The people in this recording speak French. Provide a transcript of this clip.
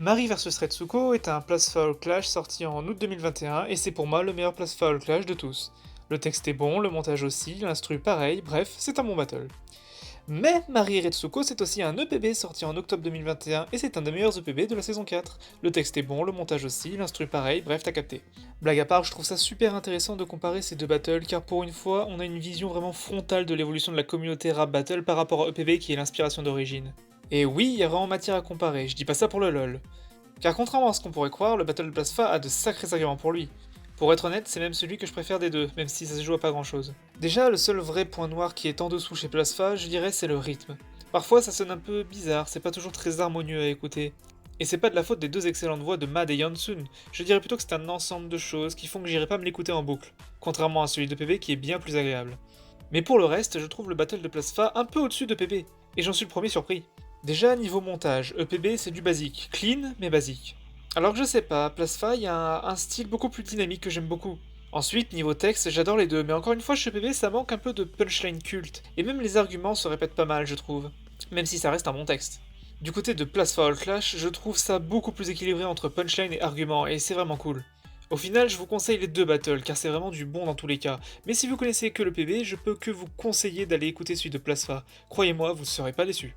Marie vs Retsuko est un Plasfa All Clash sorti en août 2021 et c'est pour moi le meilleur Plasfa All Clash de tous. Le texte est bon, le montage aussi, l'instru pareil, bref, c'est un bon battle. Mais Marie et Retsuko c'est aussi un EPB sorti en octobre 2021 et c'est un des meilleurs EPB de la saison 4. Le texte est bon, le montage aussi, l'instru pareil, bref t'as capté. Blague à part, je trouve ça super intéressant de comparer ces deux battles car pour une fois on a une vision vraiment frontale de l'évolution de la communauté rap battle par rapport à EPB qui est l'inspiration d'origine. Et oui, il y a vraiment matière à comparer, je dis pas ça pour le lol. Car contrairement à ce qu'on pourrait croire, le Battle de Plasfa a de sacrés arguments pour lui. Pour être honnête, c'est même celui que je préfère des deux, même si ça se joue à pas grand chose. Déjà, le seul vrai point noir qui est en dessous chez Plasfa, je dirais, c'est le rythme. Parfois ça sonne un peu bizarre, c'est pas toujours très harmonieux à écouter. Et c'est pas de la faute des deux excellentes voix de Mad et Yonsun, je dirais plutôt que c'est un ensemble de choses qui font que j'irai pas me l'écouter en boucle, contrairement à celui de PB qui est bien plus agréable. Mais pour le reste, je trouve le battle de Plasfa un peu au-dessus de PB, et j'en suis le premier surpris. Déjà, niveau montage, EPB c'est du basique, clean mais basique. Alors que je sais pas, Plasfa y a un style beaucoup plus dynamique que j'aime beaucoup. Ensuite, niveau texte, j'adore les deux, mais encore une fois, chez EPB ça manque un peu de punchline culte, et même les arguments se répètent pas mal, je trouve, même si ça reste un bon texte. Du côté de Plasfa All Clash, je trouve ça beaucoup plus équilibré entre punchline et arguments, et c'est vraiment cool. Au final, je vous conseille les deux battles, car c'est vraiment du bon dans tous les cas, mais si vous connaissez que le PB, je peux que vous conseiller d'aller écouter celui de Plasfa. Croyez-moi, vous ne serez pas déçus.